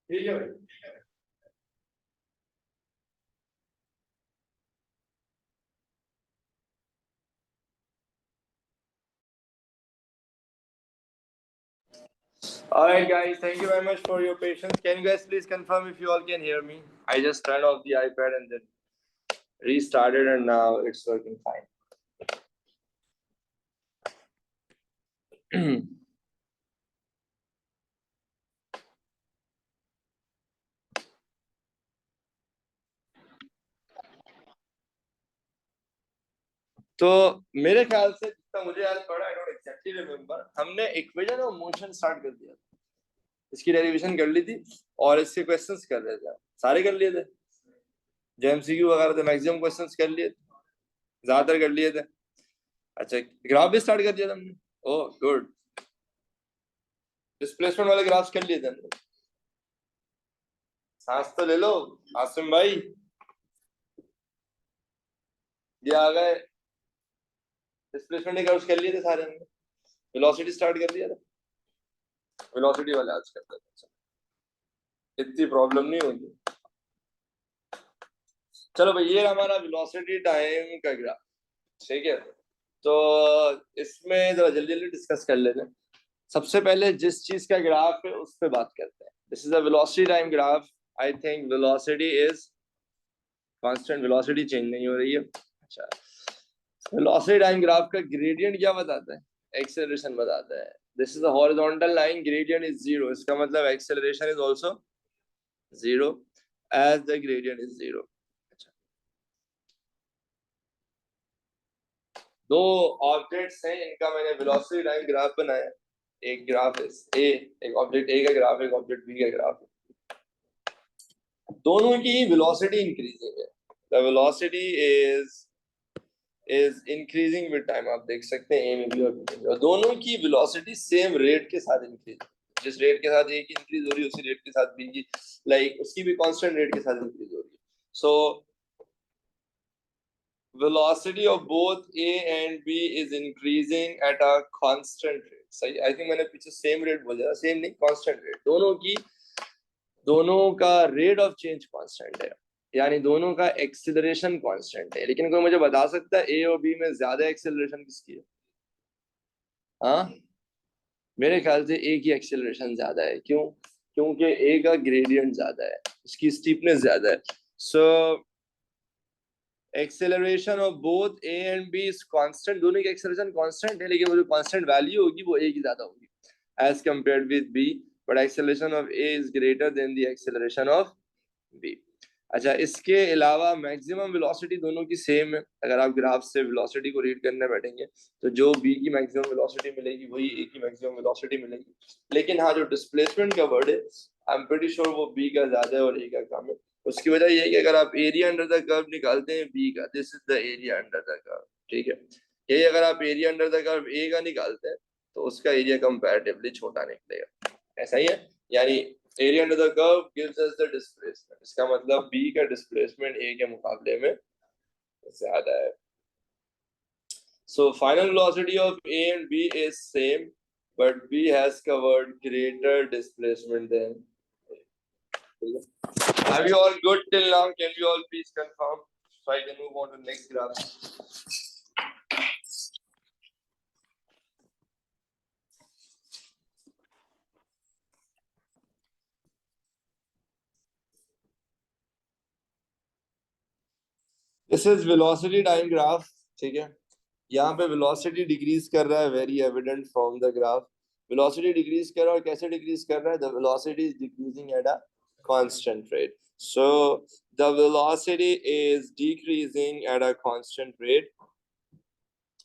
ठीक है। Alright guys, thank you very much for your patience. Can you guys please confirm if you all can hear me? I just turned off the iPad and then restarted and now it's working fine. तो मेरे ख्याल से जितना मुझे याद पड़ा, I don't exactly remember, हमने equation of motion start कर दिया, इसकी डेरिवेशन कर ली थी और इसके क्वेश्चंस कर रहे थे, सारे कर लिए थे, जो एमसीक्यू वगैरह थे मैक्सिमम क्वेश्चंस कर लिए थे, ज्यादातर कर लिए थे। अच्छा, ग्राफ भी स्टार्ट कर दिया था हमने। Oh good. डिस्प्लेसमेंट वाले ग्राफ्स कर लिए थे हमने। सांस तो ले लो आसिम भाई, ये आ गए। डिस्प्लेसमेंट के ग्राफ्स कर लिए थे सारे हमने। वेलोसिटी स्टार्ट कर दिया था, वेलोसिटी वाले आज करते हैं, इतनी प्रॉब्लम नहीं होगी। चलो भाई, ये हमारा वेलोसिटी टाइम का ग्राफ, ठीक है। तो इसमें जरा जल्दी जल्दी डिस्कस कर लेते हैं। सबसे पहले जिस चीज का ग्राफ है उस पर बात करते हैं। This is a velocity time graph. I think velocity is constant, velocity change नहीं हो रही है। अच्छा, वेलोसिटी टाइम ग्राफ का ग्रेडियंट क्या बताता है? एक्सेलरेशन बताता है। This is a horizontal line, gradient is 0, इसका मतलब acceleration is also 0 as the gradient is 0. दो ऑब्जेक्ट्स हैं, इनका मैंने वेलोसिटी टाइम ग्राफ बनाया। एक ग्राफ ए, एक ऑब्जेक्ट ए का ग्राफ, एक ऑब्जेक्ट बी का ग्राफ। दोनों की वेलोसिटी इंक्रीजिंग है। The velocity is increasing with time. आप देख सकते हैं ए में भी और बी में भी, और दोनों की वेलोसिटी सेम रेट के साथ इंक्रीज, जिस रेट के साथ ए की इंक्रीज हो रही है उसी रेट के साथ बी की, लाइक उसकी भी कांस्टेंट रेट के साथ इंक्रीज हो रही है। सो velocity of both A and B is increasing at a constant rate. सही, आई थिंक मैंने पीछे सेम रेट बोला, सेम नहीं, कांस्टेंट रेट। दोनों का रेट ऑफ चेंज कांस्टेंट है, यानी दोनों का एक्सीलरेशन कांस्टेंट है। लेकिन कोई मुझे बता सकता है ए और बी में ज्यादा एक्सीलरेशन किसकी है? हाँ, मेरे ख्याल से ए की एक्सीलरेशन ज्यादा है। क्यों? क्योंकि ए का ग्रेडियंट ज्यादा है, इसकी स्टीपनेस ज्यादा है। So acceleration of both A and B is constant. दोनों की एक्सेलरेशन कांस्टेंट है, लेकिन वो जो कांस्टेंट वैल्यू होगी वो ए की ज्यादा होगी as compared with B, but acceleration of A is greater than the acceleration of B. अच्छा, इसके अलावा मैक्सिमम वेलोसिटी दोनों की सेम है। अगर आप ग्राफ से वेलोसिटी को रीड करने बैठेंगे तो जो बी की मैक्सिमम वेलोसिटी मिलेगी वही ए की मैक्सिमम वेलोसिटी मिलेगी। लेकिन हाँ, जो डिस्प्लेसमेंट का वर्ड है, आई एम प्रीटी श्योर वो बी का ज्यादा है और ए का कम है। उसकी वजह यह है कि अगर आप एरिया अंडर द कर्व निकालते हैं बी का, this is the area under the curve, ठीक है। यही अगर आप एरिया अंडर द कर्व ए का निकालते हैं तो उसका एरिया कंपैरेटिवली छोटा निकलेगा। ऐसा ही है, यानी area under the curve gives us the displacement. इसका मतलब बी का डिस्प्लेसमेंट ए के मुकाबले में ज्यादा है। So final velocity of A and B is same, but B has covered greater displacement than A. Are you all good till now? Can you all please confirm so I can move on to the next graph? This is velocity time graph, ठीक है। यहाँ पे velocity decrease कर रहा है, very evident from the graph. velocity decrease कर रहा है, और कैसे डिक्रीज कर रहा है? the velocity is decreasing at a constant rate. So the velocity is decreasing at a constant rate.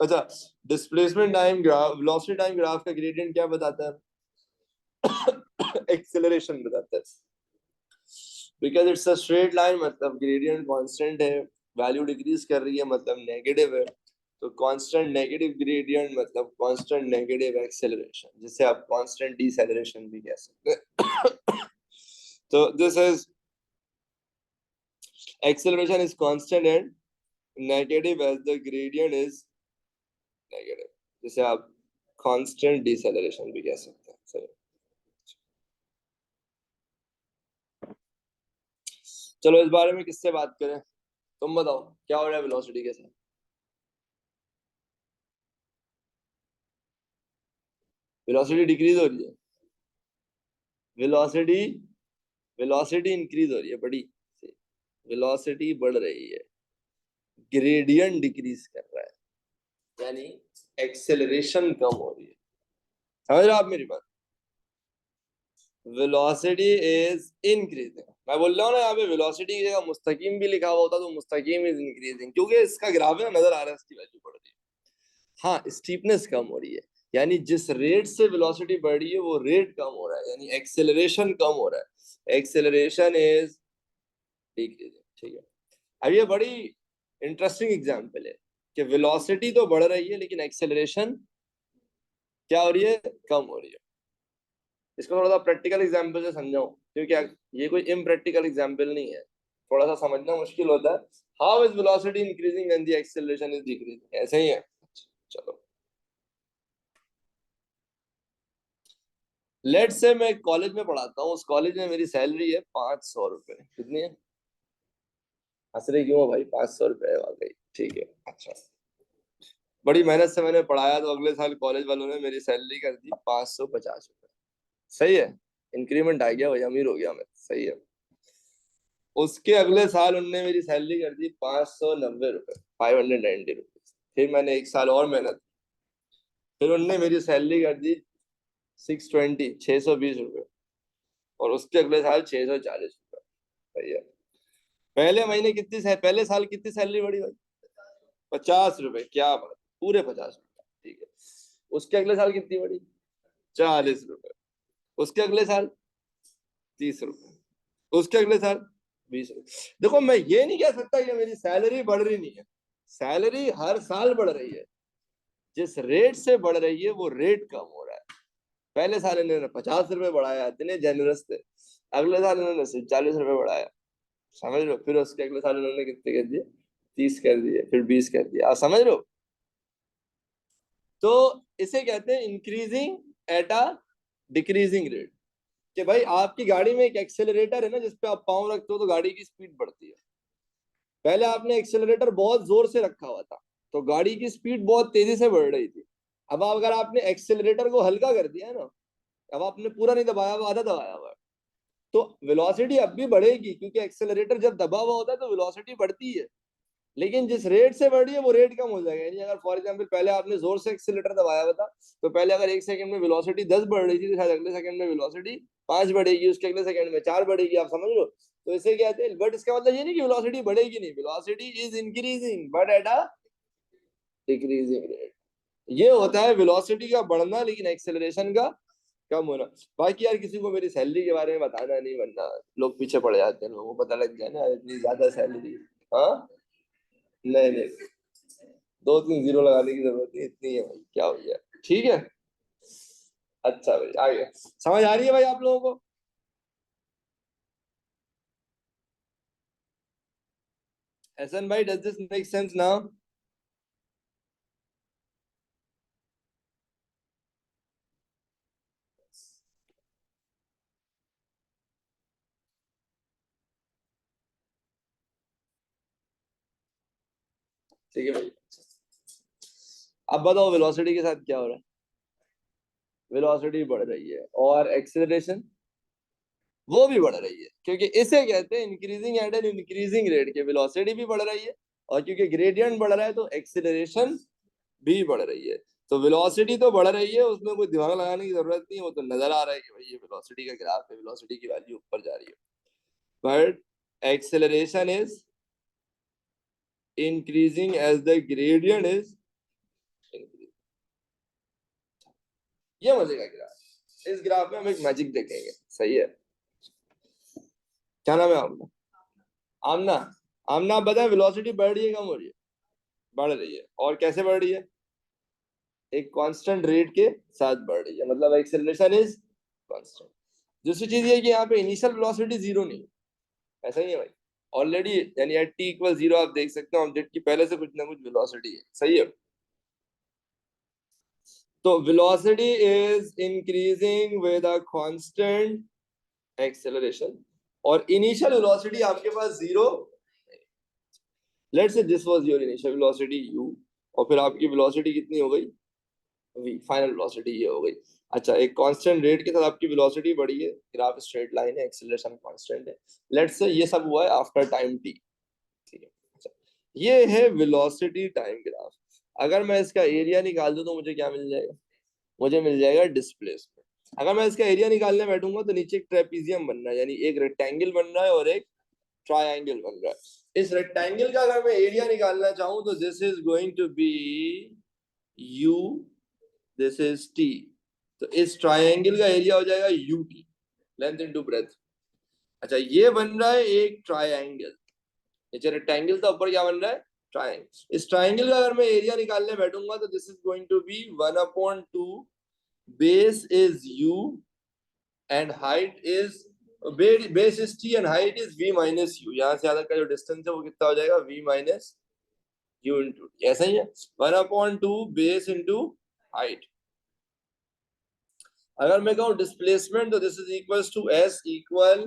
अच्छा, displacement time graph, velocity time graph का ग्रेडियंट क्या बताता है? एक्सेलरेशन बताता है। Because it's a straight line, मतलब ग्रेडियंट कांस्टेंट है, value decrease कर रही है मतलब नेगेटिव है। तो कांस्टेंट नेगेटिव ग्रेडियंट मतलब कांस्टेंट नेगेटिव एक्सेलरेशन, जिसे आप कांस्टेंट डिसेलरेशन भी कह सकते हैं। तो this is acceleration is constant and negative as the gradient is negative. जैसे आप constant deceleration भी कह सकते हैं. सही. चलो इस बारे में किससे बात करें? तुम बताओ क्या हो रहा है वेलोसिटी के साथ? वेलोसिटी डिक्रीज हो रही है. वेलोसिटी वेलोसिटी इंक्रीज हो रही है. बड़ी वेलोसिटी बढ़ रही है. ग्रेडियंट डिक्रीज कर रहा है, यानी एक्सेलरेशन कम हो रही है. समझ रहे हो आप मेरी बात? Velocity is increasing. मैं बोल रहा हूँ ना, यहाँ पे वेलोसिटी की जगह मुस्तकीम भी लिखा हुआ होता तो मुस्तकीम इज इंक्रीजिंग, क्योंकि इसका ग्राफ है नजर आ रहा है, इसकी वैल्यू बढ़ रही है. हाँ, स्टीपनेस कम हो रही है, यानी जिस रेट से वेलोसिटी बढ़ रही है वो रेट कम हो रहा है, यानी एक्सेलरेशन कम हो रहा है. Acceleration is decreasing. ठीक है. अब ये बड़ी इंटरेस्टिंग एग्जांपल है कि वेलोसिटी तो बढ़ रही है लेकिन एक्सेलरेशन क्या हो रही है? कम हो रही है. इसको थोड़ा सा प्रैक्टिकल एग्जांपल से समझाओ, क्योंकि ये कोई इम्प्रैक्टिकल एग्जांपल नहीं है, थोड़ा सा समझना मुश्किल होता है. How is velocity increasing and the acceleration is decreasing? ऐसे ही है. चलो, लेट्स से मैं कॉलेज में पढ़ाता हूँ. उस कॉलेज में मेरी सैलरी है 500 रुपए. कितनी है? हंस रहे क्यों हो भाई? 500 रुपए वाकई. ठीक है. अच्छा, बड़ी मेहनत से मैंने पढ़ाया तो अगले साल कॉलेज वालों ने मेरी सैलरी कर दी 550 रुपए. सही है. इंक्रीमेंट आ गया भाई, अमीर हो गया मैं. सही है. उसके अगले साल उनने मेरी सैलरी कर दी 590 रुपए, 590 रुपीज. फिर मैंने एक साल और मेहनत, फिर उनने मेरी सैलरी कर दी 620, 620 रुपए. और उसके अगले साल 640 रुपए. सही है. पहले महीने पहले साल कितनी सैलरी बढ़ी भाई? 50 रुपए. क्या बात, पूरे 50 रुपए. ठीक है. उसके अगले साल कितनी बढ़ी? 40 रुपए. उसके अगले साल 30 रुपए. उसके अगले साल 20 रुपए. देखो, मैं ये नहीं कह सकता कि मेरी सैलरी बढ़ रही नहीं है. सैलरी हर साल बढ़ रही है. जिस रेट से बढ़ रही है वो रेट कम हो रहा है. पहले साल इन्होंने 50 रुपए बढ़ाया, इतने जेनरस थे. अगले साल इन्होंने सिर्फ 40 रुपए बढ़ाया. समझ लो. फिर उसके अगले साल इन्होंने कितने कर दिए? 30 कर दिए. फिर 20 कर दिया. आप समझ लो. तो इसे कहते हैं increasing at a decreasing rate. कि भाई आपकी गाड़ी में एक एक्सेलरेटर है ना, जिसपे आप पाँव रखते हो तो गाड़ी की स्पीड बढ़ती है. पहले आपने एक्सेलरेटर बहुत जोर से रखा हुआ था तो गाड़ी की स्पीड बहुत तेजी से बढ़ रही थी. अब अगर आपने एक्सेलरेटर को हल्का कर दिया है ना, अब आपने पूरा नहीं दबाया हुआ, आधा दबाया हुआ है, तो वेलोसिटी अब भी बढ़ेगी, क्योंकि एक्सेलरेटर जब दबा हुआ होता है तो वेलोसिटी बढ़ती है. लेकिन जिस रेट से बढ़ रही है वो रेट कम हो जाएगा. यानी अगर फॉर एग्जांपल पहले आपने जोर से एक्सीलेटर दबाया हुआ था, तो पहले अगर एक सेकंड में वेलोसिटी 10 बढ़ रही थी, तो शायद अगले सेकंड में वेलोसिटी 5 बढ़ेगी, उसके अगले सेकंड में 4 बढ़ेगी. आप समझ लो. तो इसे कहते हैं. बट इसका मतलब ये नहीं कि वेलोसिटी बढ़ेगी नहीं. Velocity is increasing but at a decreasing rate. ये होता है वेलोसिटी का बढ़ना, लेकिन एक्सेलरेशन का कम होना. बाकी यार किसी को मेरी सैलरी के बारे में बताना नहीं, वरना लोग पीछे पड़ जाते हैं. लोगों को पता लग जाए ना इतनी ज्यादा सैलरी. हाँ, नहीं नहीं, 2-3 जीरो लगाने की जरूरत नहीं, इतनी है भाई. क्या हो गया? ठीक है. अच्छा भाई, आगे समझ आ रही है भाई आप लोगों को? हसन भाई, does this make sense now? ठीक है भाई. अब बताओ वेलोसिटी के साथ क्या हो रहा है? वेलोसिटी बढ़ रही है और एक्सेलरेशन वो भी बढ़ रही है, क्योंकि इसे कहते हैं increasing at an increasing rate. के वेलोसिटी भी बढ़ रही है और क्योंकि ग्रेडियंट बढ़ रहा है तो एक्सेलरेशन भी बढ़ रही है. तो वेलोसिटी तो बढ़ रही है, उसमें कोई दिमाग लगाने की जरूरत नहीं है. वो तो नजर आ रहा है कि भाई ये वेलोसिटी का ग्राफ है, वेलोसिटी की वैल्यू ऊपर जा रही है. But acceleration is increasing as the gradient is increasing. ये मजे का ग्राफ. इस ग्राफ में हम एक मैजिक देखेंगे. सही है. क्या नाम है आपका? आमना. आमना, आप बताएं वेलोसिटी बढ़ रही है कम हो रही है? बढ़ रही है. और कैसे बढ़ रही है? एक कांस्टेंट रेट के साथ बढ़ रही है. मतलब एक्सेलरेशन इज कांस्टेंट. दूसरी चीज ये कि यहाँ पे इनिशियल वेलोसिटी जीरो नहीं है. ऐसा ही है भाई. ऑलरेडी, यानी एट टी इक्वल 0 आप देख सकते हो ऑब्जेक्ट की पहले से कुछ ना कुछ वेलोसिटी है, सही है। तो velocity is increasing with a constant acceleration, और इनिशियल वेलोसिटी आपके पास 0, let's say this was your initial velocity u, और फिर आपकी वेलोसिटी कितनी हो गई v, फाइनल वेलोसिटी ये हो गई। अच्छा, एक कांस्टेंट रेट के साथ आपकी वेलोसिटी बढ़ी है, ग्राफ स्ट्रेट लाइन है, एक्सेलरेशन कांस्टेंट है, लेट्स से ये सब हुआ है आफ्टर टाइम t, ठीक है। अच्छा, ये है वेलोसिटी टाइम ग्राफ। अगर मैं इसका एरिया निकाल दूं तो मुझे क्या मिल जाएगा, मुझे मिल जाएगा डिस्प्लेसमेंट। अगर मैं इसका एरिया निकालने बैठूंगा तो नीचे एक ट्रेपीजियम बन रहा है, यानी एक रेक्टेंगल बन रहा है और एक ट्रायंगल बन रहा है। इस रेक्टेंगल का अगर मैं एरिया निकालना चाहूं तो this is going to be u, this is t। तो इस ट्रायंगल का एरिया हो जाएगा ut, लेंथ इनटू ब्रेथ। अच्छा, ये बन रहा है एक ट्रायंगल, नीचे रेक्टेंगल था, ऊपर क्या बन रहा है, ट्रायंगल। इस ट्रायंगल का अगर मैं एरिया निकालने बैठूंगा तो this is going to be 1/2, base is u and height is, base is t and height is v minus u। यहाँ से यहाँ तक का जो डिस्टेंस है वो कितना हो जाएगा, v minus u into t, ऐसा ही है, 1/2 बेस इंटू हाइट। अगर मैं कहूँ डिस्प्लेसमेंट तो this is equal to s equal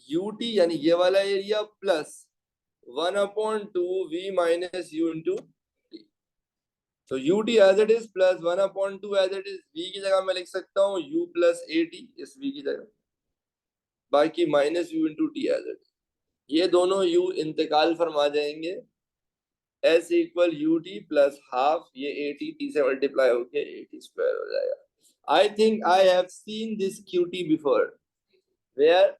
ut, यानी ये वाला area plus 1/2 v minus u into t। तो ut as it is plus 1/2 as it is, v की जगह मैं लिख सकता हूँ u प्लस at इस v की जगह, बाकी minus u into T as it. ये दोनों u इंतकाल फरमा जाएंगे, s equal U T plus half, ये ए टी टी से मल्टीप्लाई होके ए टी स्क्वायर हो जाएगा। I think I have seen this Q T before, where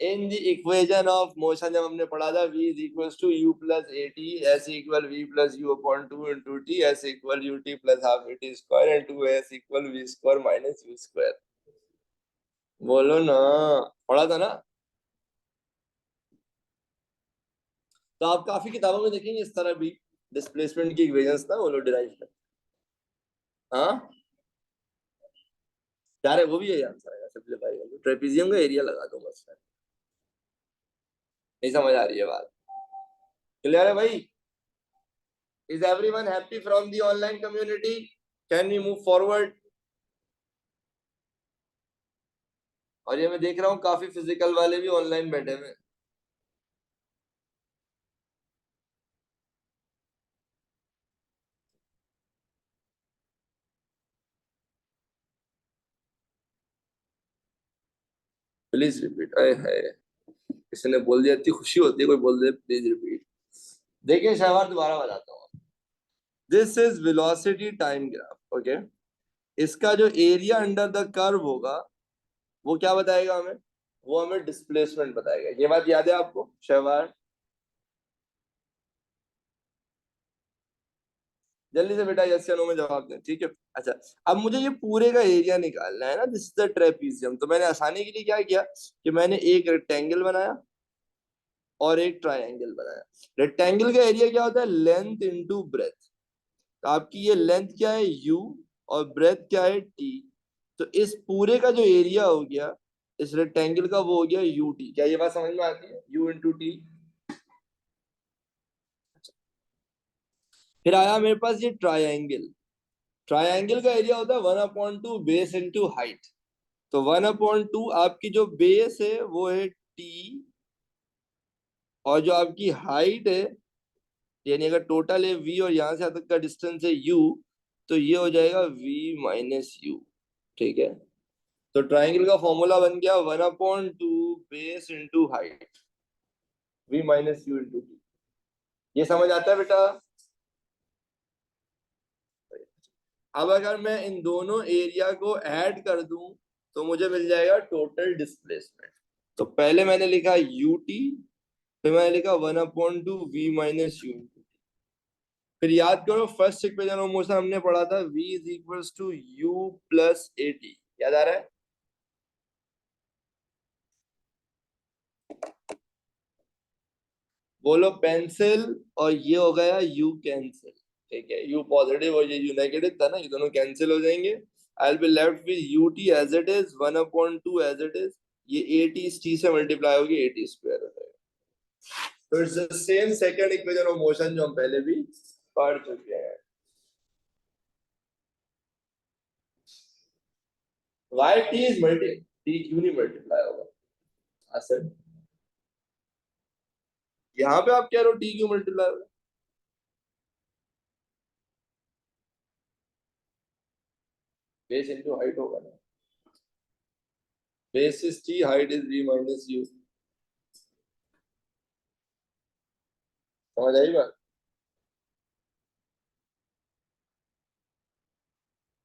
in the equation of motion, जब हमने पढ़ा था v is equal to u plus A T, s equal v plus u upon 2 into T, s equal U T plus half A T square and 2s equal v square minus u square. बोलो ना, पढ़ा था ना। तो आप काफी किताबों में देखेंगे इस तरह भी डिस्प्लेसमेंट की इक्वेशंस ना वो लोग डिराइव करते हैं। हाँ, यार वो भी यही आंसर आएगा, सिंपलीफाई कर लो, ट्रेपेजियम का एरिया लगा दो बस। नहीं समझ आ रही है बात, क्लियर है भाई? Is everyone happy from the online community? Can we move forward? और ये मैं देख रहा हूँ काफी फिजिकल वाले भी ऑनलाइन बैठे हुए हैं। प्लीज रिपीट, अरे है, किसी ने बोल दिया, इतनी खुशी होती है कोई बोल दे प्लीज रिपीट। देखिए शहबाज, दोबारा बताता हूँ, this is velocity time graph, okay. इसका जो एरिया अंडर द कर्व होगा वो क्या बताएगा हमें, वो हमें डिस्प्लेसमेंट बताएगा। ये बात याद है आपको शहबाज? जल्दी से बेटा यस या नो में जवाब दें, ठीक है। अच्छा, अब मुझे ये पूरे का एरिया निकालना है ना, दिस इज द ट्रेपीजियम। तो मैंने आसानी के लिए क्या किया कि मैंने एक रेक्टेंगल बनाया और एक ट्रायंगल बनाया। रेक्टेंगल का एरिया क्या होता है, लेंथ इनटू ब्रेथ। तो आपकी ये लेंथ क्या है u और ब्रेथ क्या है t, तो इस पूरे का जो एरिया हो गया इस रेक्टेंगल का वो हो गया ut। क्या ये बात समझ में आती है, u इंटू टी। फिर आया मेरे पास ये ट्रायंगल, ट्रायंगल का एरिया होता है 1/2 बेस इंटू हाइट। तो 1/2 आपकी जो बेस है वो है t, और जो आपकी हाइट है, यानी अगर टोटल है v और यहां से यहाँ तक का डिस्टेंस है u, तो ये हो जाएगा v माइनस u, ठीक है। तो ट्राइंगल का फॉर्मूला बन गया 1/2 base into height, v minus you into T. ये समझ आता है बेटा? अब अगर मैं इन दोनों एरिया को ऐड कर दूं तो मुझे मिल जाएगा टोटल डिस्प्लेसमेंट। तो पहले मैंने लिखा ut, फिर मैंने लिखा 1/2 v माइनस यू। फिर याद करो फर्स्ट इक्वेशन ऑफ मोशन हमने पढ़ा था v is equals to u plus A T, याद आ रहा है? बोलो पेंसिल, और ये हो गया u कैंसिल, ठीक है। u पॉजिटिव और ये u नेगेटिव था ना, ये दोनों कैंसिल हो जाएंगे। I will be left with ut as it is 1/2 as it is, ये 8 इस t से मल्टीप्लाई होगी 8 स्क्वायर हो जाएगा। तो it's the same second equation of motion जो हम पहले भी पढ़ चुके हैं। Why T is multi, T क्यों नहीं मल्टीप्लाई होगा? असल यहाँ पे आप कह रहे हो टी क्यों मल्टीप्लाई होगा? बेस इंटू हाइट होगा ना, base is T, height is v minus u। समझ आई बात?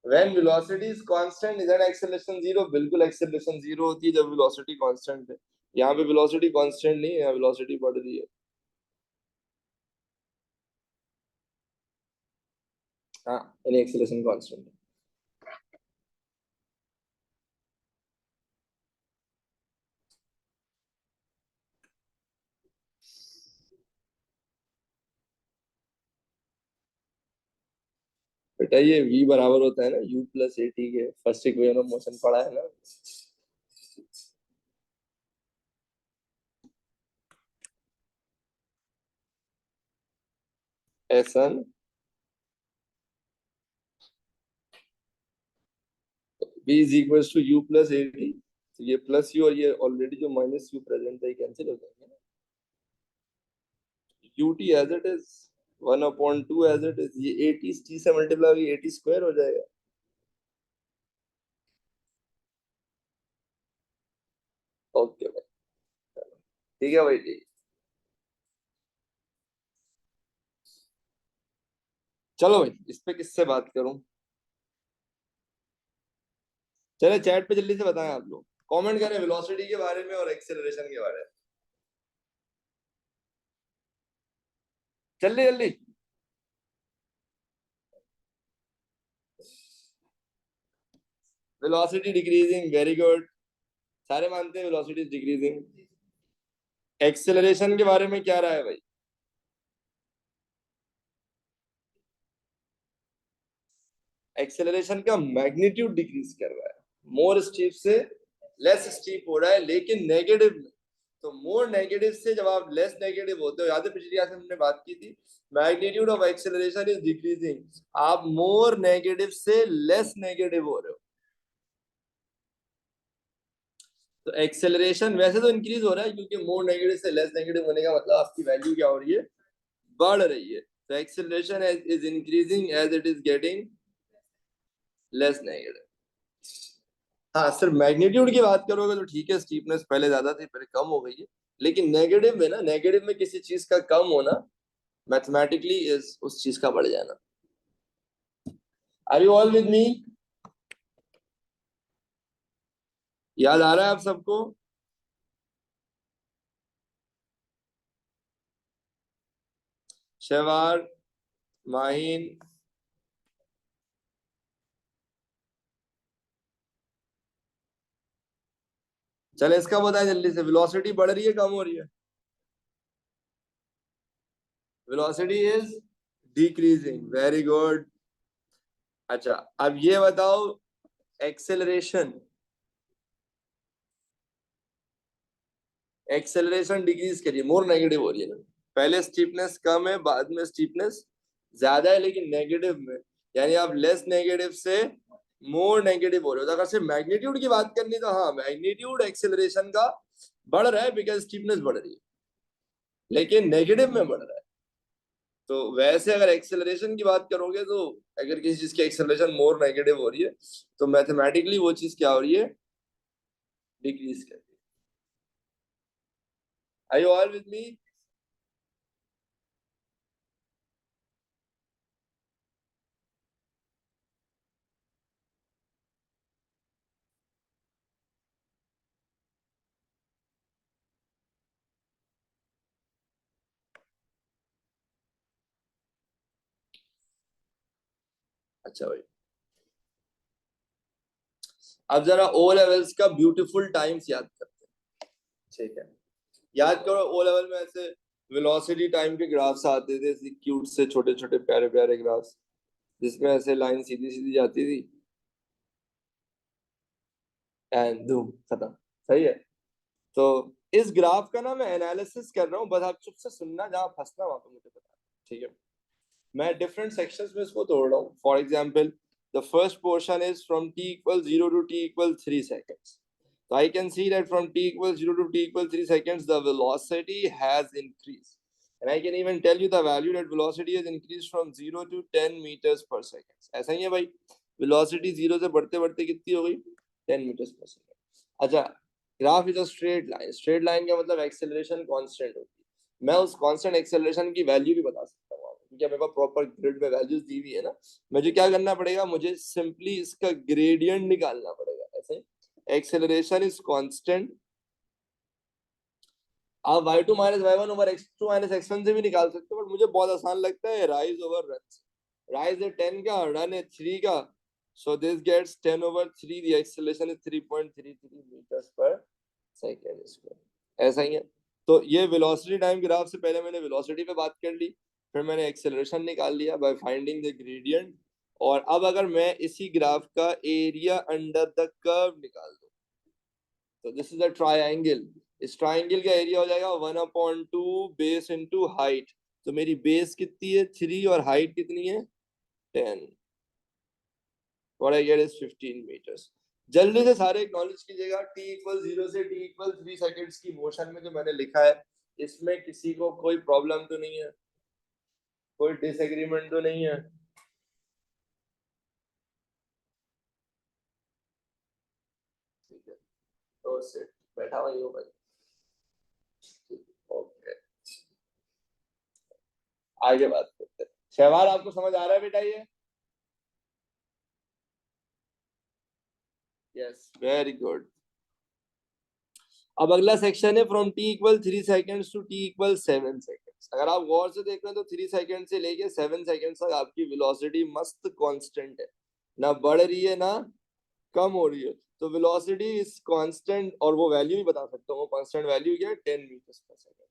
When velocity is constant, is an acceleration zero? बिल्कुल acceleration zero होती है जब velocity constant है। यहाँ पे velocity constant नहीं है, यहाँ velocity बढ़ रही है। हाँ, यानी acceleration constant है। बेटा ये v बराबर होता है ना u प्लस ए टी के, फर्स्ट इक्वेशन ऑफ मोशन पढ़ा है ना। ऐसा ना, v is equal to u plus A T, तो ये प्लस u और ये ऑलरेडी जो माइनस u प्रेजेंट है कैंसिल हो जाएंगे ना। ut as it is 1/2 as it is, ये 80 t से मल्टीप्लाई होगी 80 स्क्वायर हो जाएगा। ओके भाई, ठीक है भाई, ठीक। चलो भाई, इस पे किससे बात करूं? चले चैट पे जल्दी से बताएं आप लोग, कमेंट करें वेलोसिटी के बारे में और एक्सेलरेशन के बारे में, जल्दी जल्दी। वेलोसिटी डिक्रीजिंग, वेरी गुड, सारे मानते हैं वेलोसिटी डिक्रीजिंग। एक्सेलरेशन के बारे में क्या रहा है भाई? एक्सेलरेशन का मैग्नीट्यूड डिक्रीज कर रहा है, मोर स्टीप से लेस स्टीप हो रहा है, लेकिन नेगेटिव में। तो मोर नेगेटिव से जब आप लेस नेगेटिव होते हो, याद है पिछली क्लास में हमने बात की थी, magnitude of acceleration is decreasing, आप मोर नेगेटिव से लेस नेगेटिव हो रहे हो। तो एक्सेलरेशन वैसे तो इंक्रीज हो रहा है, क्योंकि मोर नेगेटिव से लेस नेगेटिव होने का मतलब आपकी वैल्यू क्या हो रही है? बढ़ रही है। तो acceleration is increasing as it is getting less negative. हाँ, सिर्फ मैग्नीट्यूड की बात करोगे तो ठीक है, स्टीपनेस पहले ज्यादा थी, पहले कम हो गई है। लेकिन नेगेटिव में ना, नेगेटिव में किसी चीज का कम होना मैथमेटिकली इज उस चीज का बढ़ जाना। Are you all with me? याद आ रहा है आप सबको? शहवार, माहिन, चले इसका बताएं जल्दी से, वेलोसिटी बढ़ रही है कम हो रही है? Velocity is decreasing, very good. अच्छा, अब ये बताओ, एक्सेलरेशन, एक्सेलरेशन डिक्रीज करिए, मोर नेगेटिव हो रही है ना। पहले स्टीपनेस कम है, बाद में स्टीपनेस ज्यादा है, लेकिन नेगेटिव में, यानी आप लेस नेगेटिव से मोर नेगेटिव हो रहे हो। तो अगर सिर्फ मैग्नीट्यूड की बात करनी तो हाँ, मैग्नीट्यूड एक्सेलरेशन का बढ़ रहा है बिकॉज स्टीपनेस बढ़ रही है, लेकिन नेगेटिव में बढ़ रहा है। तो वैसे अगर एक्सेलरेशन की बात करोगे तो अगर किसी चीज की एक्सेलरेशन मोर नेगेटिव हो रही है तो मैथमेटिकली वो चीज क्या हो रही है? डिक्रीज कर रही है। Are you all with me? अच्छा भाई, अब जरा ओ लेवल्स का ब्यूटीफुल टाइम्स याद करते हैं, ठीक है? याद करो, ओ लेवल में ऐसे वेलोसिटी टाइम के ग्राफ्स आते थे, ऐसे क्यूट से छोटे छोटे प्यारे प्यारे ग्राफ्स, जिसमें ऐसे लाइन सीधी सीधी जाती थी एंड धूम खत्म। सही है? तो इस ग्राफ का ना मैं एनालिसिस कर रहा हूँ, बस आप चुप से सुनना, जहां फंसना वहां पे मुझे बता, ठीक है? मैं डिफरेंट सेक्शंस में इसको तोड़ रहा हूँ. For example the first portion is from t equals 0 to t equals 3 seconds. So I can see that from t equals 0 to t equals 3 seconds, the velocity has increased. And I can even tell you the value that velocity has increased from 0 to 10 meters per second. ऐसा ही है भाई, velocity 0 से बढ़ते बढ़ते कितनी हो गई? 10 meters per second. अच्छा, graph is a straight line. Straight line का मतलब एक्सेलरेशन कांस्टेंट होती है. मैं उस कांस्टेंट एक्सेलरेशन की वैल्यू भी बता सकता हूँ आपको, क्योंकि मेरे पास प्रॉपर ग्रिड में वैल्यूज दी हुई है ना. मुझे क्या करना पड़ेगा? मुझे सिंपली इसका ग्रेडियंट निकालना पड़ेगा. ऐसे एक्सेलरेशन इज कांस्टेंट. आप y2 minus y1 over x2 minus x1 से भी निकाल सकते हो, बट मुझे बहुत आसान लगता है राइज ओवर रन. राइज है 10 का, रन है 3 का, so this gets 10 over 3. the acceleration is 3.33 meters per second square. ऐसा ही है. तो ये वेलोसिटी टाइम ग्राफ से पहले मैंने वेलोसिटी पे बात कर ली, फिर मैंने एक्सेलरेशन निकाल लिया बाय फाइंडिंग द ग्रेडियंट. और अब अगर मैं इसी ग्राफ का एरिया अंडर द कर्व निकाल दूं, तो दिस इज अ ट्रायंगल. इस ट्रायंगल का एरिया हो जाएगा 1/2 बेस इनटू हाइट. तो मेरी बेस कितनी है? 3, और हाइट कितनी है? 10. What I get is 15 meters. जल्दी से सारे एक्नॉलेज कीजिएगा. t इक्वल 0 से t इक्वल 3 सेकंड्स की मोशन में जो मैंने लिखा है, इसमें किसी को कोई प्रॉब्लम तो नहीं है? कोई डिसएग्रीमेंट तो नहीं है? ठीक है, तो सिट बैठा हुआ ही हो भाई. ओके, आगे बात करते हैं. शहवार, आपको समझ आ रहा है बेटा ये? Yes, very good. अब अगला सेक्शन है from t equal 3 seconds to t equal 7 seconds. अगर आप गौर से देख रहे हैं तो 3 सेकंड से लेके 7 सेकंड तक आपकी वेलोसिटी मस्त कांस्टेंट है, ना बढ़ रही है ना कम हो रही है. तो वेलोसिटी इज कांस्टेंट, और वो वैल्यू भी बता सकता हूँ. वो कांस्टेंट वैल्यू क्या है? 10 मीटर्स पर सेकंड.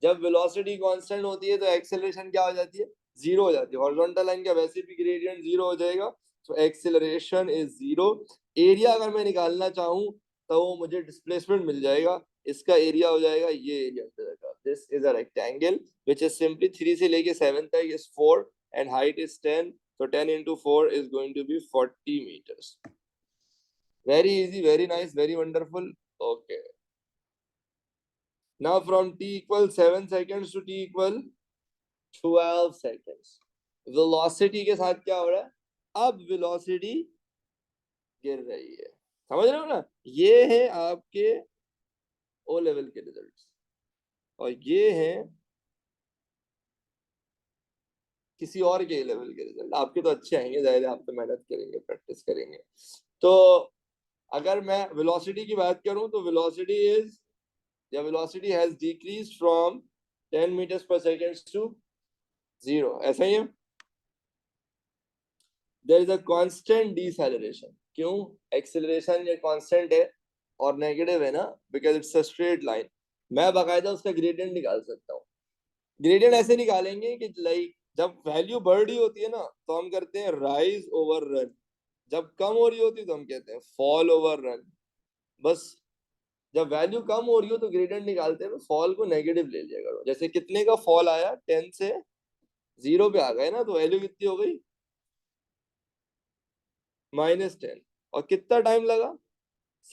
जब वेलोसिटी कांस्टेंट होती है तो एक्सेलरेशन क्या हो जाती है? जीरो हो जाती है. हॉरिजॉन्टल लाइन का वैसे भी ग्रेडियंट जीरो हो जाएगा, तो एक्सेलरेशन इज जीरो. एरिया अगर मैं निकालना चाहूँ तो वो मुझे डिस्प्लेसमेंट मिल जाएगा. इसका एरिया हो जाएगा ये area. This is a rectangle which is simply 3 से लेके 7 तक is 4 and height is 10. So 10 into 4 is going to be 40 meters. Very easy, very nice, very wonderful. Okay. Now from t equals 7 seconds to t equal 12 seconds. Velocity के साथ क्या हो रहा है? अब velocity गिर रही है. समझ रहे हो ना? ये है आपके ओ लेवल के रिजल्ट्स, और ये हैं किसी और के लेवल के रिजल्ट. आपके तो अच्छे आएंगे, जाहिर है आप तो मेहनत करेंगे, प्रैक्टिस करेंगे. तो अगर मैं वेलोसिटी की बात करूं तो वेलोसिटी इज, या velocity has decreased from 10 meters per second to 0. ऐसा ही है. There is a constant deceleration. क्यों? एक्सेलरेशन ये कांस्टेंट है और नेगेटिव है ना, because it's a straight line. मैं बाकायदा उसका ग्रेडियंट निकाल सकता हूँ. ग्रेडियंट ऐसे निकालेंगे कि लाइक जब वैल्यू बढ़ रही होती है ना तो हम करते हैं राइज ओवर रन, जब कम हो रही होती है तो हम कहते हैं फॉल ओवर रन. बस जब वैल्यू कम हो रही हो तो ग्रेडियंट निकालते हैं, फॉल को नेगेटिव ले लिया करो. जैसे कितने का फॉल आया? 10 से 0 पे आ गए ना, तो वैल्यू कितनी हो गई? -10. और कितना टाइम लगा?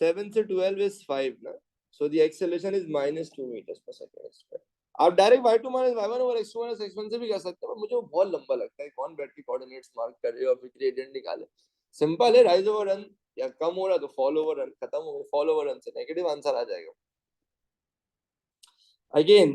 7 से 12 इज 5 ना. So the acceleration is -2 meters per second. आप direct y2 minus y1 over x2 minus x1 से भी कर सकते हो, पर मुझे वो बहुत लंबा लगता है. कौन बैठ के कोऑर्डिनेट्स मार्क कर रहे हो और फिर ग्रेडियंट निकाले? सिंपल है, राइज ओवर रन, या कम हो रहा तो फॉल ओवर रन. खत्म हो गया. फॉल ओवर रन से नेगेटिव आंसर आ जाएगा. अगेन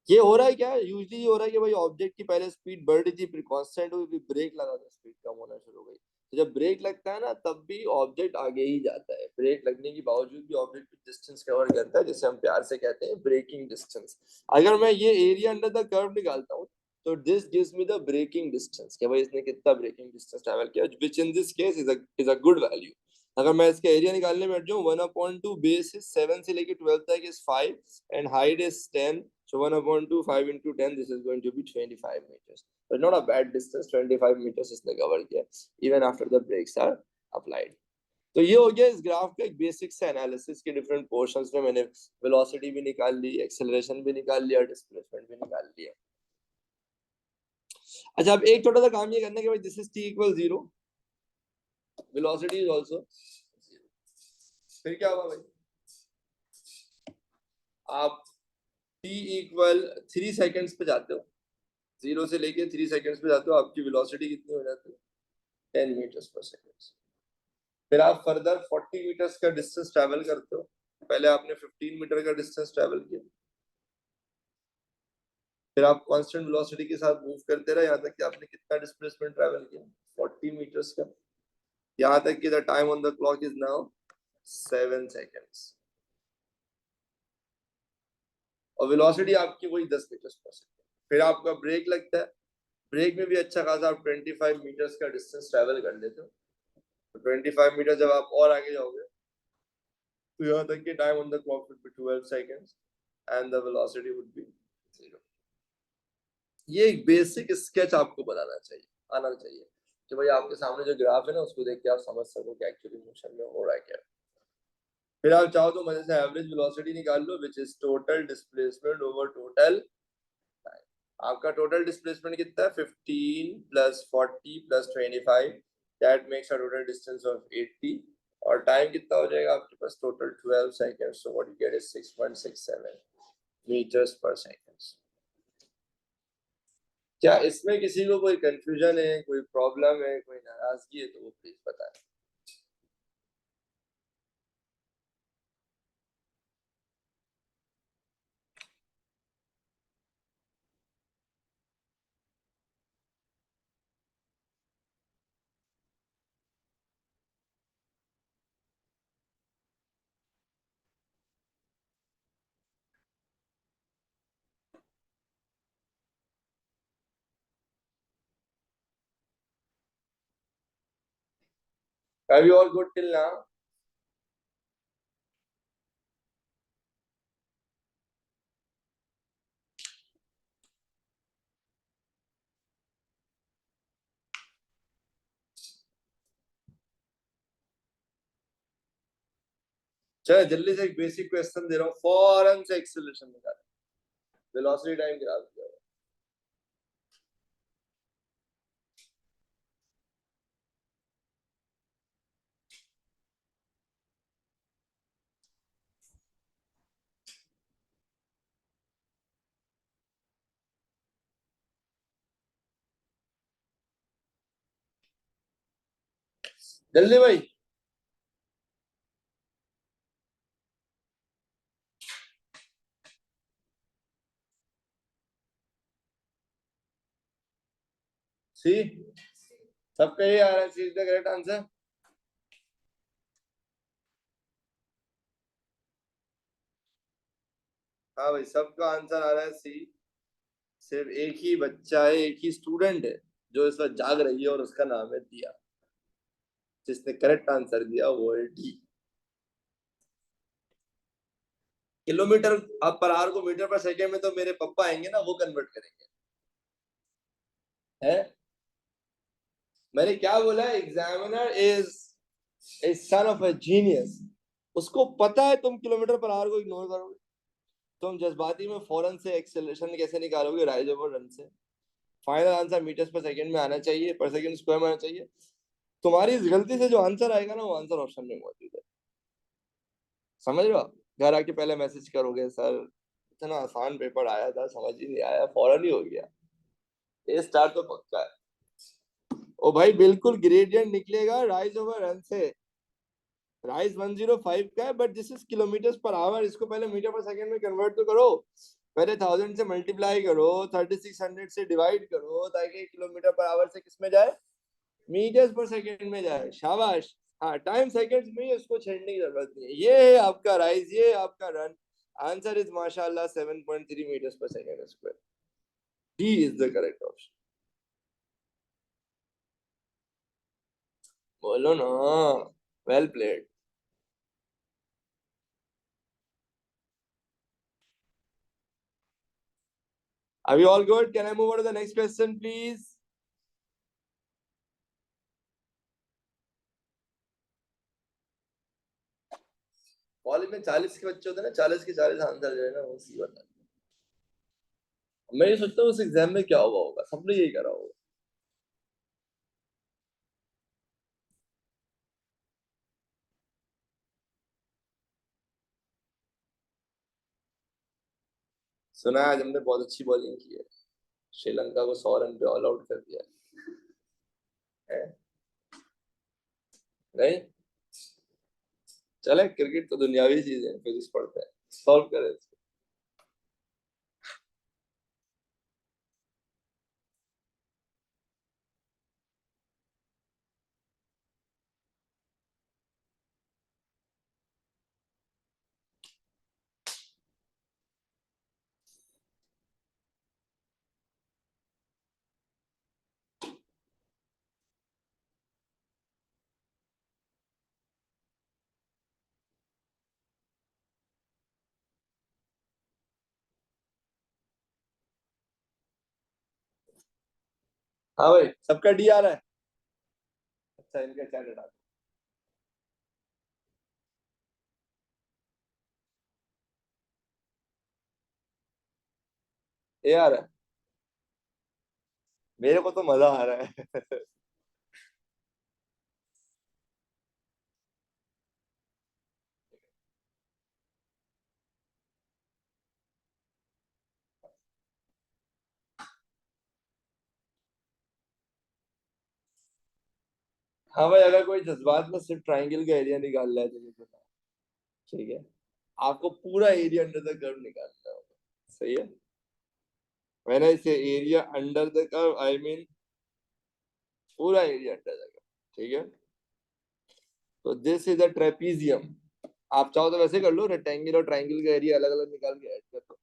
ये हो रहा है क्या? यूजली ये हो रहा है कि भाई ऑब्जेक्ट की पहले स्पीड बढ़ रही थी, फिर कांस्टेंट हुई, फिर ब्रेक लगा तो स्पीड कम होना शुरू हो गई. तो जब ब्रेक लगता है ना तब भी ऑब्जेक्ट आगे ही जाता है. ब्रेक लगने के बावजूद भी ऑब्जेक्ट डिस्टेंस कवर करता है, जिसे हम प्यार से कहते हैं ब्रेकिंग डिस्टेंस. अगर मैं ये एरिया अंडर द कर्व निकालता हूँ तो this gives me the braking distance, कि भाई इसने कितना ब्रेकिंग डिस्टेंस ट्रैवल किया, which in this case is a good value. अगर मैं इसका एरिया निकालने बैठ जाऊं, 1/2 बेस इज 7 से लेके 12 तक is 5 and height is 10. So 1/2 5 into 10, this is going to be 25 meters. But not a bad distance. 25 meters is the cover here, even after the brakes are applied. तो ये हो गया इस ग्राफ का एक बेसिक से एनालिसिस के different portions में मैंने वेलोसिटी भी निकाल ली, एक्सेलरेशन भी निकाल लिया, डिस्प्लेसमेंट भी निकाल लिया। अच्छा, अब एक छोटा सा काम ये करना कि भाई this is t equal 0, velocity is also 0। फिर क्या होगा भाई, आप t इक्वल 3 सेकंड्स पे जाते हो, 0 से लेके 3 सेकंड्स पे जाते हो, आपकी वेलोसिटी कितनी हो जाती है, 10 मीटर्स पर सेकंड। फिर आप फर्दर 40 मीटर्स का डिस्टेंस ट्रैवल करते हो, पहले आपने 15 मीटर का डिस्टेंस ट्रैवल किया, फिर आप कांस्टेंट वेलोसिटी के साथ मूव करते रहे यहाँ तक कि आपने कितना डिस्प्लेसमेंट ट्रैवल किया, 40 मीटर्स का, यहाँ तक कि the time on the clock is now 7 seconds, और वेलोसिटी आपकी वही 10 मीटर्स पर सेकंड। फिर आपका ब्रेक लगता है, ब्रेक में भी अच्छा खासा आप 25 मीटर्स का डिस्टेंस ट्रैवल कर लेते हो, तो 25 मीटर जब आप और आगे जाओगे तो यहाँ तक कि time on the clock would be 12 seconds and the velocity would be 0। ये एक बेसिक स्केच आपको बनाना चाहिए, आना चाहिए कि भाई आपके सामने जो ग्राफ है ना उसको देख के आप समझ सको कि एक्चुअली मोशन में हो रहा है क्या। फिर आप चाहो तो मजे से एवरेज वेलोसिटी निकाल लो, which is total displacement over total time. आपका टोटल डिस्प्लेसमेंट कितना है, 15 plus 40 plus 25, that makes a total distance of 80, और टाइम कितना हो जाएगा आपके पास, total 12 seconds, so what you get is 6.67 metres per second. क्या इसमें किसी को कोई कंफ्यूजन है, कोई प्रॉब्लम है, कोई नाराजगी है तो वो प्लीज बताएं। Are you all good till now? चलो जल्दी से एक बेसिक क्वेश्चन दे रहा हूँ, फौरन से एक्सेलरेशन निकालें, वेलोसिटी टाइम ग्राफ दिया। जल्दी भाई। सी, सबका यही आ रहा है, सी इज द करेक्ट आंसर। हाँ भाई, सबका आंसर आ रहा है सी। सिर्फ एक ही बच्चा है, एक ही स्टूडेंट है जो इस वक्त जाग रही है और उसका नाम है दिया, जिसने करेक्ट आंसर दिया वो है डी। किलोमीटर अब पर आवर को मीटर पर सेकंड में तो मेरे पापा आएंगे ना, वो कन्वर्ट करेंगे। है, मैंने क्या बोला, examiner is a son of a genius. उसको पता है तुम किलोमीटर पर आवर को इग्नोर करोगे, तुम जज्बाती में फौरन से एक्सेलरेशन कैसे निकालोगे, राइज ओवर रन से। Final answer metres per second में आना चाहिए, पर सेकंड स्क्वायर में आना चाहिए। तुम्हारी इस गलती से जो आंसर आएगा ना वो आंसर ऑप्शन में मौजूद है, समझ रहे हो। घर आके पहले मैसेज करोगे, सर इतना आसान पेपर आया था, समझ ही नहीं आया, फौरन ही हो गया। ए स्टार तो पक्का है। ओ भाई बिल्कुल ग्रेडियंट निकलेगा राइज ओवर रन से। राइज 105 का है, but this is kilometre per hour, इसको पहले मीटर पर सेकंड में कन्वर्ट तो करो। पहले 1000 से मल्टीप्लाई करो, 3600 से डिवाइड करो, ताकि किलोमीटर पर आवर से किस में जाए, मीटर्स पर सेकंड में जाए। शाबाश। हाँ, टाइम सेकंड्स में ही उसको छेड़ने की जरूरत नहीं है। ये है आपका राइज, ये आपका रन। आंसर इज माशाल्लाह 7.3 metres per second square. D is the correct option. बोलो ना, well played. Are you all good? Can I move on to the next question, please? College में 40 के बच्चे होते हैं ना, 40 के 40 आंसर जो है ना वो सी बता। मैं ये सोचता हूँ उस एग्जाम में क्या हुआ होगा, सबने यही करा होगा। सुना है आज हमने बहुत अच्छी बॉलिंग की है, श्रीलंका को 100 रन पे ऑल आउट कर दिया है। नहीं चले, क्रिकेट तो दुनियावी चीज है, फिजिक्स पढ़ते हैं, सॉल्व करें इसको। हाँ भाई, सबका डी आ रहा है। अच्छा, इनका चैट हटा दो। ये आ रहा है, मेरे को तो मजा आ रहा है। हाँ भाई, अगर कोई जज्बात में सिर्फ ट्रायंगल का एरिया निकाल रहा है तो मुझे बता। ठीक है, आपको पूरा एरिया अंडर द कर्व निकालना होगा। सही है, मैंने इसे area under the curve I mean पूरा एरिया अंडर द कर्व। ठीक है, तो दिस इज अ ट्रेपीजियम। आप चाहो तो वैसे कर लो, रेक्टेंगल और ट्रायंगल का एरिया अलग अलग निकाल के ऐड कर दो,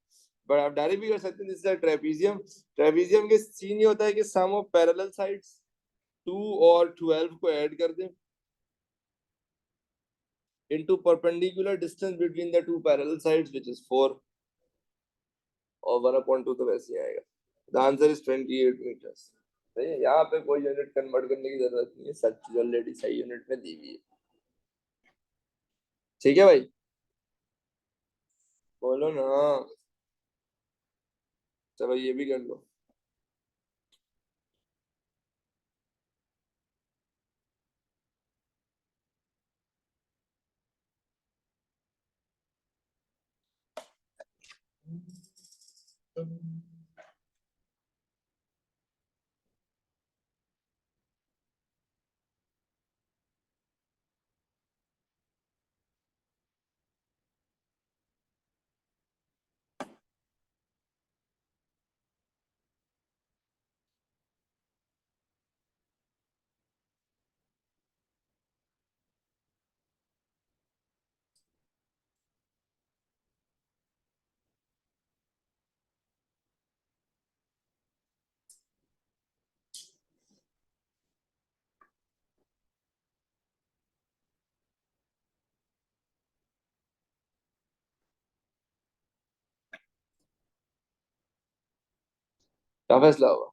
बट आप डायरेक्ट भी कर सकते हैं। This is a trapezium. Trapezium के सीन ये होता है कि सम ऑफ पैरेलल साइड्स 2 और 12 को ऐड कर दें into perpendicular distance between the two parallel sides which is 4, और 1/2 तो वैसे ही आएगा। The answer is 28 meters. सही है, यहाँ पे कोई यूनिट कन्वर्ट करने की जरूरत नहीं है, सब चीज ऑलरेडी सही यूनिट में दी हुई है। ठीक है भाई, बोलो ना। चलो ये भी कर लो। क्या फैसला होगा?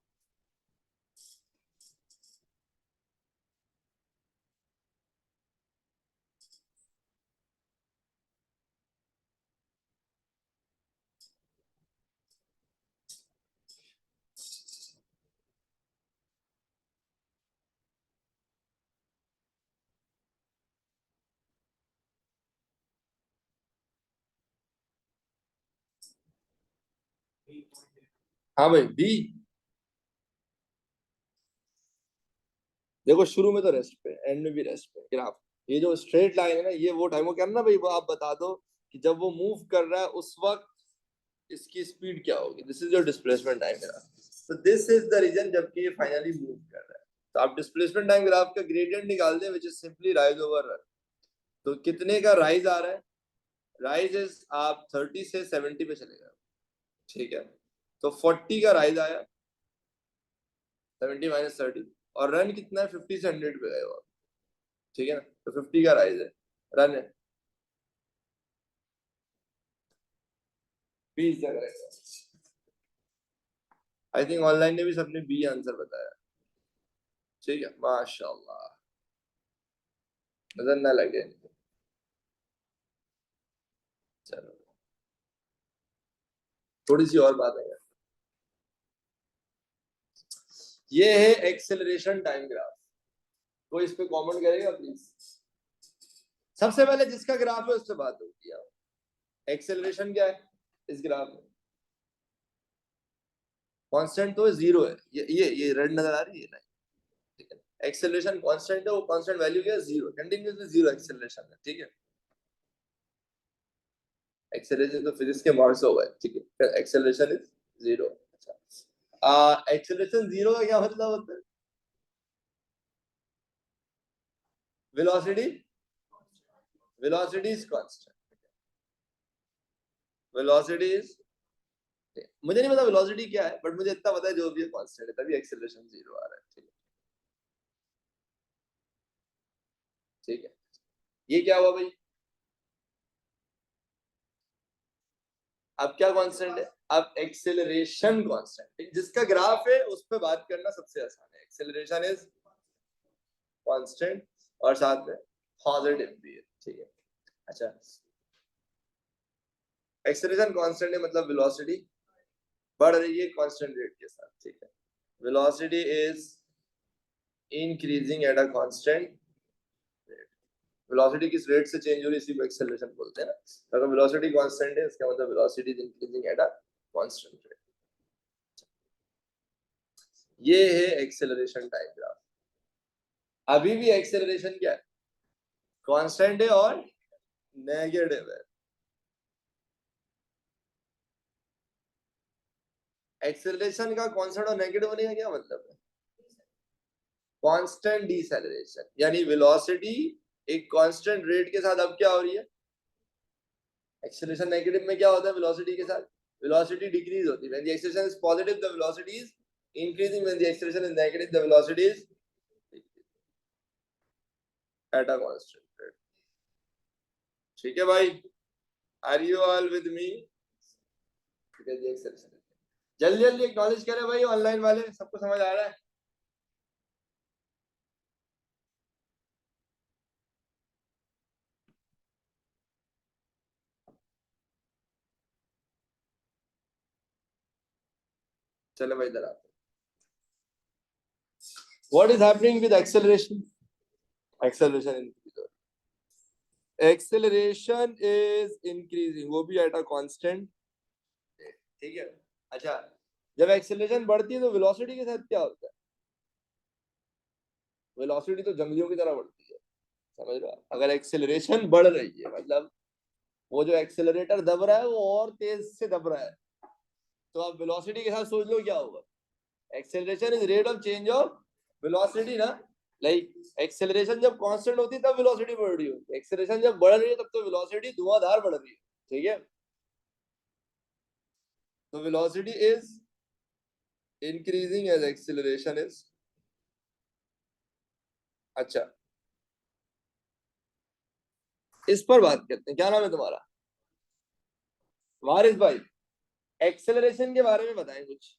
हाँ भाई, बी। देखो, शुरू में तो रेस्ट पे, एंड में भी रेस्ट पे ग्राफ। ये जो स्ट्रेट लाइन है ना, ये वो टाइम, वो क्या ना भाई, वो आप बता दो कि जब वो मूव कर रहा है उस वक्त इसकी स्पीड क्या होगी। This is your displacement time graph. तो दिस इज द रीजन जबकि ये फाइनली मूव कर रहा है। तो आप डिस्प्लेसमेंट टाइम ग्राफ का ग्रेडियंट निकाल दें which is simply rise over run. तो कितने का राइज आ रहा है? राइज इज आप 30 से 70 पे चले गए। ठीक है, तो 40 का राइज आया, 70 माइनस 30, और रन कितना है? 50 से 100 पे गए हो आप। ठीक है ना, तो 50 का राइज है, रन है 20 जगह रहेगा। आई थिंक ऑनलाइन ने भी सबने बी आंसर बताया। ठीक है, माशाल्लाह, नजर ना लगे। थोड़ी सी और बात है यार, ये है एक्सेलरेशन टाइम ग्राफ। कोई इस पे कमेंट करेगा प्लीज? सबसे पहले जिसका ग्राफ है उससे बात होती है। एक्सेलरेशन क्या है इस ग्राफ में? कांस्टेंट तो जीरो है, ये रेड नजर आ रही है ना, ठीक है। एक्सेलरेशन कांस्टेंट है, वो कांस्टेंट वैल्यू क्या है? जीरो, कंटिन्यूअसली जीरो एक्सेलरेशन है, ठीक है। एक्सेलरेशन तो फिजिक्स के मार्क्स हो गए, ठीक है। Acceleration is zero. अच्छा, एक्सेलरेशन जीरो का क्या मतलब होता है? Velocity, velocity is constant, velocity is, मुझे नहीं पता वेलोसिटी क्या है, बट मुझे इतना पता है जो भी है कांस्टेंट है, तभी एक्सेलरेशन जीरो आ रहा है, ठीक है। ठीक है, ये क्या हुआ भाई? अब क्या कांस्टेंट है? अब एक्सेलरेशन कांस्टेंट, जिसका ग्राफ है उस पर बात करना सबसे आसान है। एक्सेलरेशन इज कांस्टेंट और साथ में पॉजिटिव भी है, ठीक है। अच्छा, एक्सेलरेशन कांस्टेंट है मतलब वेलोसिटी बढ़ रही है कांस्टेंट रेट के साथ, ठीक है। Velocity is increasing at a constant rate. Velocity किस रेट से चेंज हो रही है इसी को एक्सेलरेशन बोलते हैं ना। अगर वेलोसिटी कांस्टेंट है इसका मतलब velocity is increasing at a constant rate. ये है एक्सेलरेशन टाइम ग्राफ। अभी भी एक्सेलरेशन क्या है? कांस्टेंट है और नेगेटिव है। एक्सेलरेशन का कांस्टेंट और नेगेटिव होने का क्या मतलब है? कांस्टेंट डिसेलरेशन, यानी वेलोसिटी एक कांस्टेंट रेट के साथ अब क्या हो रही है? एक्सेलरेशन नेगेटिव में क्या होता है वेलोसिटी के साथ? वेलोसिटी डिक्रीज होती है। When the acceleration is positive the velocity is increasing, when the acceleration is negative the velocity is at a constant rate. ठीक है भाई, are you all with me? Acceleration जल्दी जल्दी एक्नॉलेज करें भाई, ऑनलाइन वाले सबको समझ आ रहा है? चलो भाई इधर आते हैं। What is happening with acceleration? Acceleration increase. Acceleration is increasing, वो भी at a constant, ठीक है। अच्छा, जब एक्सेलरेशन बढ़ती है तो वेलोसिटी के साथ क्या होता है? वेलोसिटी तो जंगलियों की तरह बढ़ती है, समझ रहे हो? अगर एक्सेलरेशन बढ़ रही है मतलब वो जो एक्सेलरेटर दब रहा है वो और तेज से दब रहा है, तो आप वेलोसिटी के साथ सोच लो क्या होगा। Acceleration is rate of change of velocity ना। लाइक एक्सेलरेशन जब कांस्टेंट होती है तब वेलोसिटी बढ़ रही होती है, एक्सेलरेशन जब बढ़ रही है तब तो वेलोसिटी धुआंधार बढ़ रही है, ठीक है। तो velocity is increasing as acceleration is. अच्छा, इस पर बात करते हैं। क्या नाम है तुम्हारा? वारिस भाई, एक्सेलरेशन के बारे में बताएं कुछ।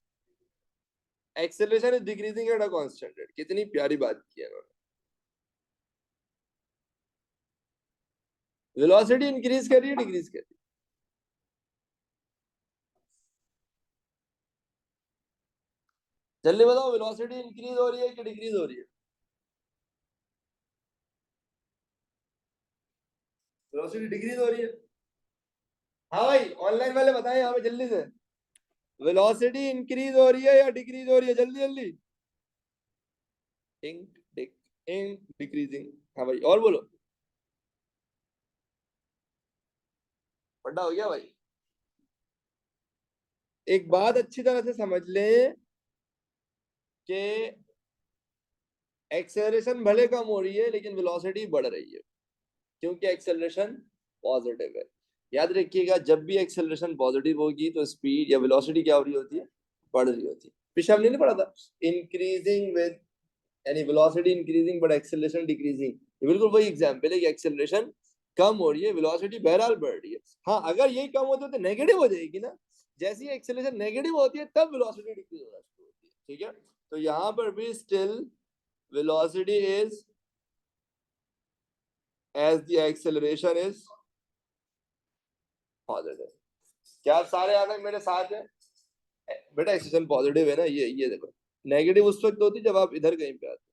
Acceleration is decreasing eight a constant rate, कितनी प्यारी बात की है उन्होंने। वेलोसिटी इंक्रीज कर रही है डिक्रीज कर रही है? जल्दी बताओ, वेलोसिटी इंक्रीज हो रही है कि डिक्रीज हो रही है? वेलोसिटी डिक्रीज हो रही है। हाँ भाई, ऑनलाइन वाले बताएं यहाँ पे जल्दी से, वेलोसिटी इंक्रीज हो रही है या डिक्रीज हो रही है? जल्दी जल्दी। इंक डिक इंक डिक्रीजिंग। हाँ भाई, और बोलो। बड़ा हो गया भाई। एक बात अच्छी तरह से समझ लें कि एक्सेलरेशन भले कम हो रही है लेकिन वेलोसिटी बढ़ रही है, क्योंकि एक्सेलरेशन पॉजिटिव है। याद रखिएगा, जब भी एक्सेलरेशन पॉजिटिव होगी तो स्पीड या वेलोसिटी क्या हो रही होती है? बढ़ रही होती है। पीछे हमने नहीं पढ़ा था इंक्रीजिंग विद, यानी velocity increasing but acceleration decreasing. ये बिल्कुल वही एग्जांपल है कि एक्सेलरेशन कम हो रही है, वेलोसिटी बहरहाल बढ़ रही है। हाँ, अगर यही कम होती है तो नेगेटिव हो जाएगी ना। जैसी एक्सेलरेशन नेगेटिव होती है तब वेलोसिटी डिक्रीज होना शुरू होती है, ठीक है। तो यहाँ पर भी still velocity is as the acceleration is positive, क्या आप सारे यहाँ तक मेरे साथ हैं? बेटा एक्सेशन पॉजिटिव है ना, ये देखो। नेगेटिव उस वक्त होती है जब आप इधर कहीं पे आते हो,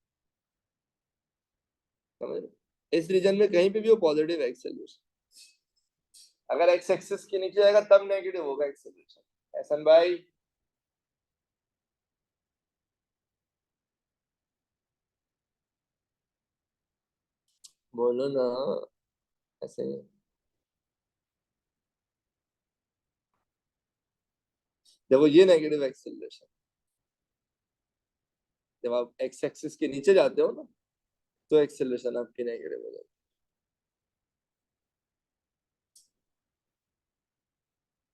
समझ रहे हो? इस रीजन में कहीं पे भी वो पॉजिटिव एक्सेलरेशन। अगर एक्स एक्सिस के नीचे जाएगा तब नेगेटिव होगा एक्सेलरेशन। एहसन भाई, बोलो ना। ऐसे देखो, ये नेगेटिव एक्सेलरेशन, जब आप एक्स एक्सिस के नीचे जाते हो ना, तो एक्सेलरेशन आपकी नेगेटिव हो जाती है।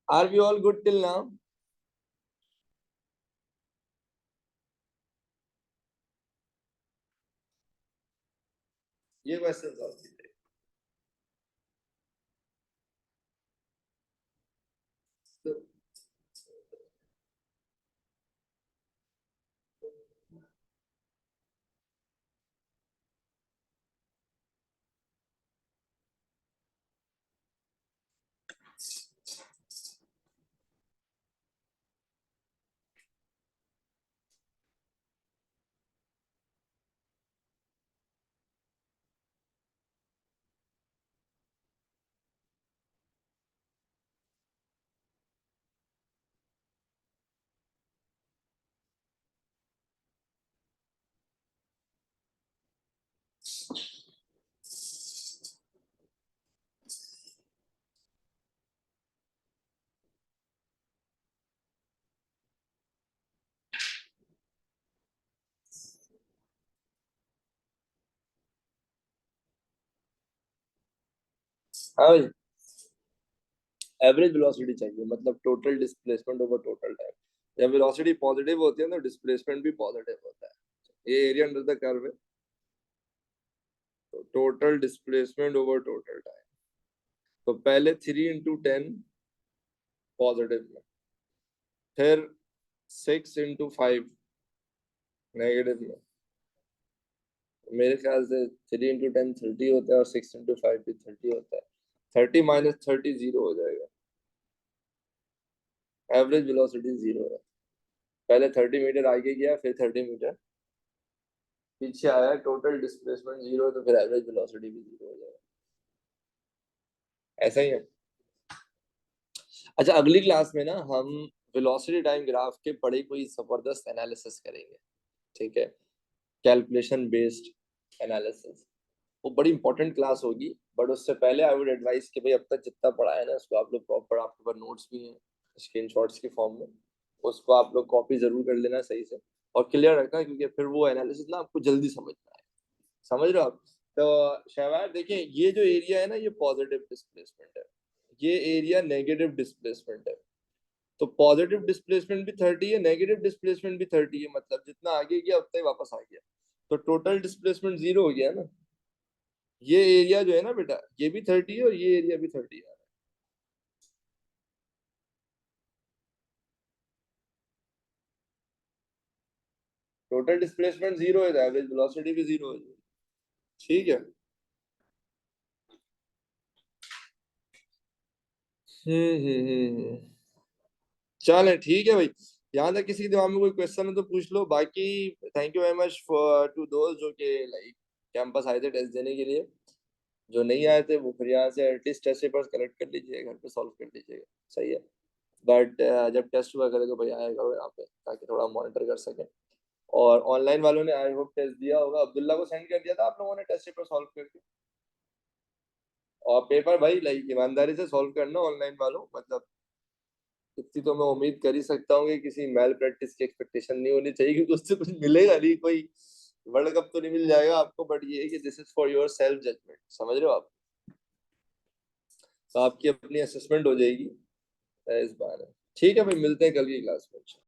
Are we all good till now? ये क्वेश्चन सॉल्व कीजिए। तो हाँ भाई, एवरेज वेलोसिटी चाहिए, मतलब total displacement over total time. जब वेलोसिटी पॉजिटिव होती है ना, डिस्प्लेसमेंट भी पॉजिटिव होता है। ये एरिया अंडर द कर्व है, तो total displacement over total time. तो पहले 3 × 10 पॉजिटिव में, फिर 6 × 5 नेगेटिव में। मेरे ख्याल से 3 × 10 30 होता है, और 6 × 5 भी 30 होता है। 30 - 30 जीरो हो जाएगा। एवरेज वेलोसिटी जीरो है। पहले 30 मीटर आगे गया, फिर 30 मीटर पीछे आया, टोटल डिस्प्लेसमेंट जीरो, तो फिर एवरेज वेलोसिटी भी जीरो हो जाएगा। ऐसा ही है। अच्छा, अगली क्लास में ना हम वेलोसिटी टाइम ग्राफ के बड़े कोई जबरदस्त एनालिसिस करेंगे, ठीक है? Calculation based analysis. वो बड़ी इंपॉर्टेंट क्लास होगी। बट उससे पहले आई वुड एडवाइस कि भाई अब तक जितना पढ़ा है ना, उसको आप लोग प्रॉपर, आपके पास नोट्स भी हैं स्क्रीनशॉट्स के फॉर्म में, उसको आप लोग कॉपी जरूर कर लेना सही से, और क्लियर रखना, क्योंकि फिर वो एनालिसिस ना आपको जल्दी समझ में आए। समझ रहे हो आप? तो शहबाज देखिए, ये जो एरिया है ना, ये पॉजिटिव डिस्प्लेसमेंट है, ये एरिया नेगेटिव डिस्प्लेसमेंट है। तो पॉजिटिव डिस्प्लेसमेंट भी 30 है, नेगेटिव डिस्प्लेसमेंट भी 30 है, मतलब जितना आगे गया उतना ही वापस आ गया। तो टोटल डिस्प्लेसमेंट जीरो हो गया ना। ये एरिया जो है ना बेटा, ये भी 30 है, और ये एरिया भी 30 है। टोटल डिस्प्लेसमेंट जीरो है, एवरेज वेलोसिटी भी जीरो है। ठीक है। चले ठीक है भाई। यहाँ तक किसी के दिमाग में कोई क्वेश्चन है तो पूछ लो, बाकी thank you very much for two दोस्त जो कि लाइक कैंपस आए थे टेस्ट देने के लिए। जो नहीं आए थे वो फिर यहाँ से एटलीस्ट टेस्ट पेपर्स कलेक्ट कर लीजिए, घर पे सॉल्व कर लीजिएगा। सही है। बट जब टेस्ट हुआ करे तो भाई आया करो यहाँ पे, ताकि थोड़ा मॉनिटर कर सके। और ऑनलाइन वालों ने आई होप टेस्ट दिया होगा, अब्दुल्ला को सेंड कर दिया था आप लोगों ने टेस्ट पेपर सॉल्व करके। और पेपर भाई लाइक ईमानदारी से सॉल्व करना ऑनलाइन वालों, मतलब इतनी तो मैं उम्मीद कर ही सकता हूँ कि किसी मैल प्रैक्टिस की एक्सपेक्टेशन नहीं होनी चाहिए, क्योंकि उससे कुछ मिलेगा नहीं। कोई वर्ल्ड कप तो नहीं मिल जाएगा आपको, बट ये है कि this is for your self judgement. समझ रहे हो आप? तो आपकी अपनी असेसमेंट हो जाएगी इस बार। ठीक है भाई, मिलते हैं कल की क्लास में।